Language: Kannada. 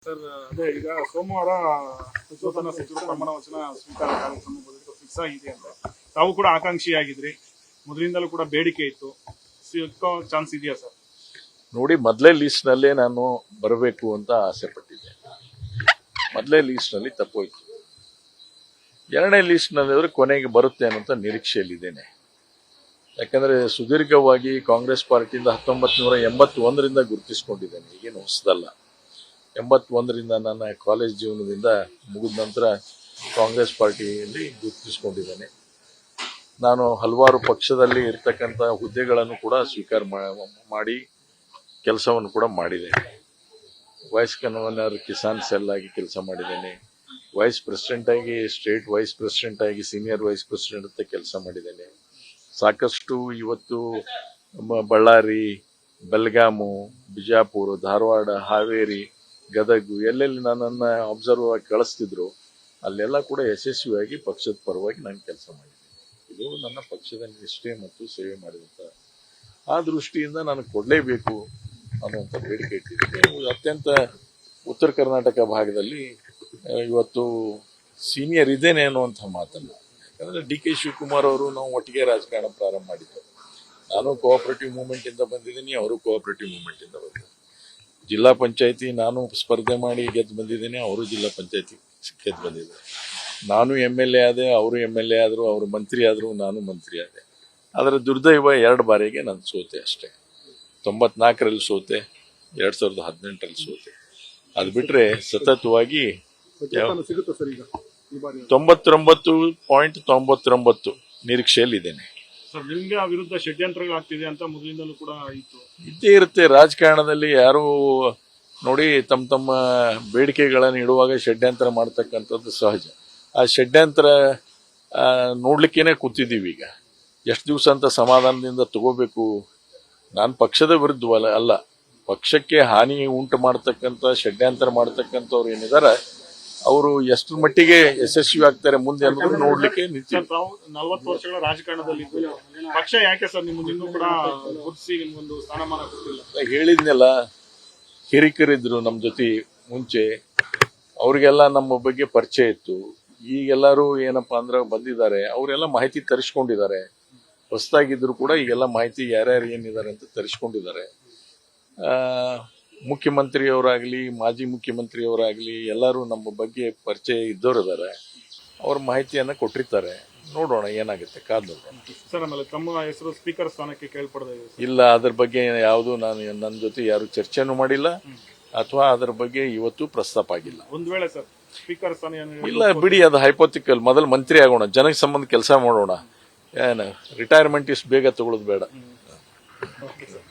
ಸರ್ ಅದೇ ಈಗ ಸೋಮವಾರ ನೂತನ ಸಚಿವರ ಪ್ರಮಾಣ ವಚನ ಸ್ವೀಕಾರ ಕಾರ್ಯಕ್ರಮ ಫಿಕ್ಸ್ ಆಗಿದೆ ಅಂತ ತಾವು ಕೂಡ ಆಕಾಂಕ್ಷಿಯಾಗಿದ್ರಿ, ಮೊದಲಿಂದಲೂ ಕೂಡ ಬೇಡಿಕೆ ಇತ್ತು, ಸಿಕ್ಕೋ ಚಾನ್ಸ್ ಇದೆಯಾ ಸರ್? ನೋಡಿ, ಮೊದಲೇ ಲೀಸ್ಟ್ ನಲ್ಲೇ ನಾನು ಬರಬೇಕು ಅಂತ ಆಸೆ ಪಟ್ಟಿದ್ದೆ. ಮೊದಲೇ ಲೀಸ್ಟ್ ನಲ್ಲಿ ತಪ್ಪೋಯ್ತು. ಎರಡನೇ ಲೀಸ್ಟ್ ನಲ್ಲಿ ಕೊನೆಗೆ ಬರುತ್ತೆ ಅನ್ನೋಂಥ ನಿರೀಕ್ಷೆಯಲ್ಲಿದ್ದೇನೆ. ಯಾಕಂದ್ರೆ ಸುದೀರ್ಘವಾಗಿ ಕಾಂಗ್ರೆಸ್ ಪಾರ್ಟಿಯಿಂದ 1981ರಿಂದ ಗುರುತಿಸಿಕೊಂಡಿದ್ದೇನೆ. ಈಗೇನು ಹೊಸದಲ್ಲ. 81ರಿಂದ ನನ್ನ ಕಾಲೇಜ್ ಜೀವನದಿಂದ ಮುಗಿದ ನಂತರ ಕಾಂಗ್ರೆಸ್ ಪಾರ್ಟಿಯಲ್ಲಿ ಗುರುತಿಸಿಕೊಂಡಿದ್ದೇನೆ. ನಾನು ಹಲವಾರು ಪಕ್ಷದಲ್ಲಿ ಇರ್ತಕ್ಕಂಥ ಹುದ್ದೆಗಳನ್ನು ಕೂಡ ಸ್ವೀಕಾರ ಮಾಡಿ ಕೆಲಸವನ್ನು ಕೂಡ ಮಾಡಿದ್ದೇನೆ. ವೈಸ್ ಕನ್ವೀನರ್ ಕಿಸಾನ್ ಸೆಲ್ ಆಗಿ ಕೆಲಸ ಮಾಡಿದ್ದೇನೆ. ವೈಸ್ ಪ್ರೆಸಿಡೆಂಟ್ ಆಗಿ, ಸ್ಟೇಟ್ ವೈಸ್ ಪ್ರೆಸಿಡೆಂಟ್ ಆಗಿ, ಸೀನಿಯರ್ ವೈಸ್ ಪ್ರೆಸಿಡೆಂಟ್ ಅಂತ ಕೆಲಸ ಮಾಡಿದ್ದೇನೆ. ಸಾಕಷ್ಟು ಇವತ್ತು ಬಳ್ಳಾರಿ, ಬೆಳಗಾಮು, ಬಿಜಾಪುರ, ಧಾರವಾಡ, ಹಾವೇರಿ, ಗದಗು ಎಲ್ಲೆಲ್ಲಿ ನನ್ನನ್ನು ಅಬ್ಸರ್ವ್ ಆಗಿ ಕಳಿಸ್ತಿದ್ರು ಅಲ್ಲೆಲ್ಲ ಕೂಡ ಯಶಸ್ವಿಯಾಗಿ ಪಕ್ಷದ ಪರವಾಗಿ ನಾನು ಕೆಲಸ ಮಾಡಿದ್ದೇನೆ. ಇದು ನನ್ನ ಪಕ್ಷದ ನಿಷ್ಠೆ ಮತ್ತು ಸೇವೆ ಮಾಡಿದಂಥ ಆ ದೃಷ್ಟಿಯಿಂದ ನಾನು ಕೊಡಲೇಬೇಕು ಅನ್ನುವಂಥ ಬೇಡಿಕೆ ಇಟ್ಟಿದ್ದೇನೆ. ಅತ್ಯಂತ ಉತ್ತರ ಕರ್ನಾಟಕ ಭಾಗದಲ್ಲಿ ಇವತ್ತು ಸೀನಿಯರ್ ಇದ್ದೇನೆ ಅನ್ನುವಂಥ ಮಾತಲ್ಲ. ಯಾಕಂದರೆ ಡಿ ಕೆ ಶಿವಕುಮಾರ್ ಅವರು ನಾವು ಒಟ್ಟಿಗೆ ರಾಜಕಾರಣ ಪ್ರಾರಂಭ ಮಾಡಿದ್ದೇವೆ. ನಾನು ಕೋಆಪರೇಟಿವ್ ಮೂವ್ಮೆಂಟಿಂದ ಬಂದಿದ್ದೀನಿ, ಅವರು ಕೋಆಪರೇಟಿವ್ ಮೂವ್ಮೆಂಟಿಂದ ಬಂದಿದ್ದಾರೆ. ಜಿಲ್ಲಾ ಪಂಚಾಯತಿ ನಾನು ಸ್ಪರ್ಧೆ ಮಾಡಿ ಗೆದ್ದು ಬಂದಿದ್ದೇನೆ, ಅವರು ಜಿಲ್ಲಾ ಪಂಚಾಯತಿ ಗೆದ್ದು ಬಂದಿದ್ದಾರೆ. ನಾನು MLA ಆದೆ, ಅವರು MLA ಆದರು, ಅವರು ಮಂತ್ರಿ ಆದರು, ನಾನು ಮಂತ್ರಿ ಆದೆ. ಅದರ ದುರ್ದೈವ 2 ಬಾರಿಗೆ ನಾನು ಸೋತೆ ಅಷ್ಟೇ. 94ರಲ್ಲಿ ಸೋತೆ, 2018ರಲ್ಲಿ ಸೋತೆ. ಅದು ಬಿಟ್ಟರೆ ಸತತವಾಗಿ 99.99 ನಿರೀಕ್ಷೆಯಲ್ಲಿದ್ದೇನೆ. ಸರ್, ನಿಮ್ಗೆ ಆ ವಿರುದ್ಧ ಷಡ್ಯಂತ್ರಗಳಾಗ್ತಿದೆ ಅಂತ ಮೊದಲಿಂದಲೂ ಕೂಡ ಇದ್ದೇ ಇರುತ್ತೆ ರಾಜಕಾರಣದಲ್ಲಿ. ಯಾರು ನೋಡಿ ತಮ್ಮ ಬೇಡಿಕೆಗಳನ್ನು ಇಡುವಾಗ ಷಡ್ಯಂತ್ರ ಮಾಡ್ತಕ್ಕಂಥದ್ದು ಸಹಜ. ಆ ಷಡ್ಯಂತ್ರ ನೋಡ್ಲಿಕ್ಕೇನೆ ಕೂತಿದ್ದೀವಿ. ಈಗ ಎಷ್ಟು ದಿವಸ ಅಂತ ಸಮಾಧಾನದಿಂದ ತಗೋಬೇಕು? ನಾನು ಪಕ್ಷದ ವಿರುದ್ಧವಲ್ಲ ಅಲ್ಲ, ಪಕ್ಷಕ್ಕೆ ಹಾನಿ ಉಂಟು ಮಾಡ್ತಕ್ಕಂಥ ಷಡ್ಯಂತ್ರ ಮಾಡ್ತಕ್ಕಂಥವ್ರು ಏನಿದ್ದಾರೆ ಅವರು ಎಷ್ಟರ ಮಟ್ಟಿಗೆ ಯಶಸ್ವಿ ಆಗ್ತಾರೆ ಮುಂದೆ ಅನ್ನೋದು ನೋಡ್ಲಿಕ್ಕೆ ನಿಂತಿದೆ. 40 ವರ್ಷಗಳ ರಾಜಕಾರಣದಲ್ಲಿ ಪಕ್ಷ ಯಾಕೆ ಸರ್ ನಿಮ್ಮನ್ನು ಕೂಡ ಗುರುತಿಸಿ ನಿಮ್ಗೊಂದು ಸ್ಥಾನಮಾನ ಕೊಟ್ಟಿಲ್ಲ? ಹೇಳಿದ್ನೆಲ್ಲ, ಹಿರಿಕರಿದ್ರು ನಮ್ಮ ಜೊತೆ ಮುಂಚೆ, ಅವ್ರಿಗೆಲ್ಲ ನಮ್ಮ ಬಗ್ಗೆ ಪರಿಚಯ ಇತ್ತು. ಈಗೆಲ್ಲರೂ ಏನಪ್ಪಾ ಅಂದ್ರೆ ಬಂದಿದ್ದಾರೆ, ಅವರೆಲ್ಲ ಮಾಹಿತಿ ತರಿಸ್ಕೊಂಡಿದ್ದಾರೆ. ಹೊಸದಾಗಿದ್ರು ಕೂಡ ಈಗೆಲ್ಲ ಮಾಹಿತಿ ಯಾರ್ಯಾರು ಏನಿದ್ದಾರೆ ಅಂತ ತರಿಸ್ಕೊಂಡಿದ್ದಾರೆ. ಮುಖ್ಯಮಂತ್ರಿಯವರಾಗಲಿ, ಮಾಜಿ ಮುಖ್ಯಮಂತ್ರಿಯವರಾಗಲಿ ಎಲ್ಲರೂ ನಮ್ಮ ಬಗ್ಗೆ ಪರಿಚಯ ಇದ್ದವರಿದ್ದಾರೆ. ಅವ್ರ ಮಾಹಿತಿಯನ್ನು ಕೊಟ್ಟಿರ್ತಾರೆ. ನೋಡೋಣ ಏನಾಗುತ್ತೆ, ಕಾದು ನೋಡೋಣ. ಸರ್, ಆಮೇಲೆ ತಮ್ಮ ಹೆಸರು ಸ್ಪೀಕರ್ ಸ್ಥಾನಕ್ಕೆ ಕೇಳ್ಪಡದೆ ಇಲ್ಲ, ಅದ್ರ ಬಗ್ಗೆ ಯಾವುದು ನನ್ನ ಜೊತೆ ಯಾರು ಚರ್ಚೆನೂ ಮಾಡಿಲ್ಲ ಅಥವಾ ಅದರ ಬಗ್ಗೆ ಇವತ್ತು ಪ್ರಸ್ತಾಪ ಆಗಿಲ್ಲ. ಒಂದ್ ವೇಳೆ ಸರ್ ಸ್ಪೀಕರ್ ಸ್ಥಾನ ಇಲ್ಲ ಬಿಡಿ, ಅದು ಹೈಪೋಥಿಕಲ್. ಮೊದಲು ಮಂತ್ರಿ ಆಗೋಣ, ಜನಕ್ಕೆ ಸಂಬಂಧ ಕೆಲಸ ಮಾಡೋಣ. ಏನು ರಿಟೈರ್ಮೆಂಟ್ ಇಷ್ಟು ಬೇಗ ತಗೊಳ್ಳೋದು ಬೇಡ.